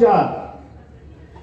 4.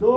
2